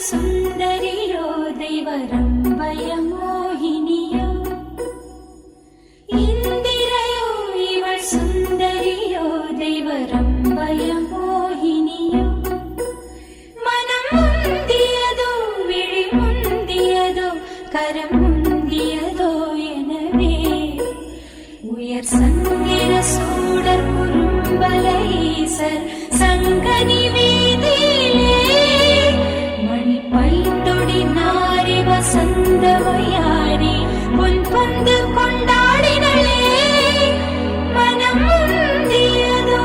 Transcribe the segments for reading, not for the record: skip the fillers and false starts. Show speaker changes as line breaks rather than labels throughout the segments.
സുന്ദരിയോ ദൈവരംഭയമോഹിനിയോ ഇന്ദിരയോ ഇവൾ സുന്ദരിയോ ദൈവരംഭയമോഹിനിയോ മനം മുന്തിയതോ വിഴി മുന്തിയതോ കരം മുന്തിയതോ எனவே உயர் சங்கிர சூடர் குறும்பலை ஈசர் சங்கனி வீதியிலே மணி பைத்தொடி நாரி வசந்தவையாரி பொன் பந்து கொண்டாடினளே மனம் முந்தியதோ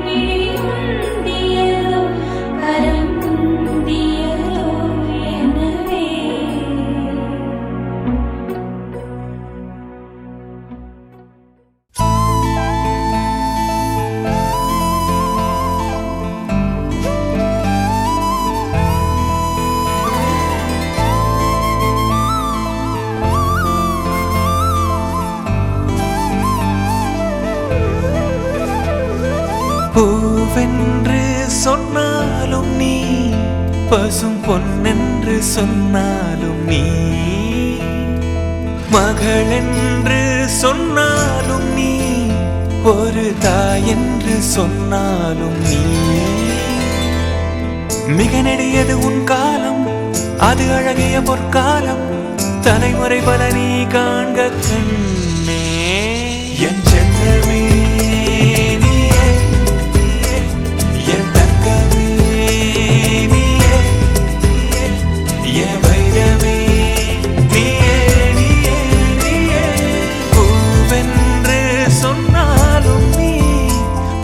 விழி முந்தியதோ கரம் முந்தியதோ எனவே
பூவென்று சொன்னாலும் நீ பசும் பொன்னென்று சொன்னாலும் நீ மகள் என்று சொன்னாலும் நீ ஒரு தாயென்று சொன்னாலும் நீ மிக நெடியது உன் காலம் அது அழகிய பொற்காலம் தலைமுறை பல நீ காண்க கண்ணே என் செல்லமே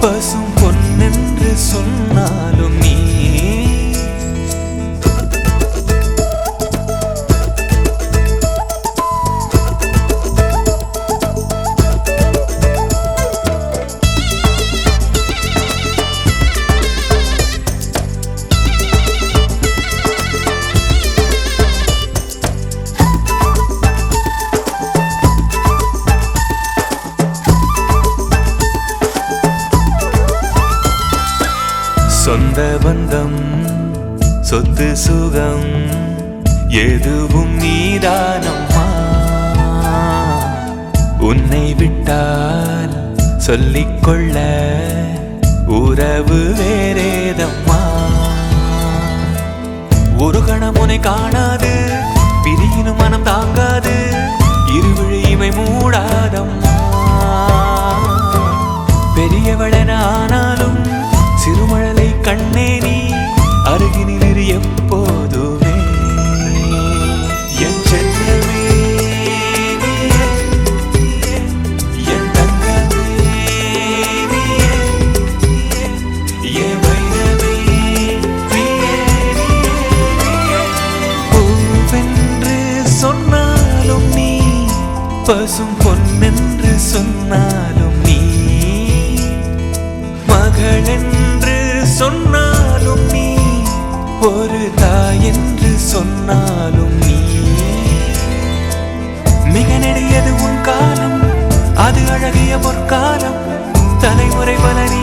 பசும் பொன்னென்று சொன்னாலும் நீ சொந்த பந்தம் சொத்து சுகம் எதுவும் நீதானம்மா உன்னை விட்டால் சொல்லிக்கொள்ள உறவு வேறேதம்மா ஒரு கணம் உன்னை காணாது பிரியினும் மனம் தாங்காது இருவிழி இமை மூடாதம்மா பெரியவளென ஆனாலும் சிறுமழலை கண்ணே நீ அருகினில் எப்போதுமே என் செல்லமே என் தங்கமே என் வைரமே பூவென்று சொன்னாலும் நீ பசும் பொன்னென்று சொன்னாலும் நீ மகளென்று சொன்னாலும் நீ ஒரு தாயென்று சொன்னாலும் நீ மிக நெடியது உன் காலம் அது அழகிய பொற்காலம் தலைமுறை பல நீ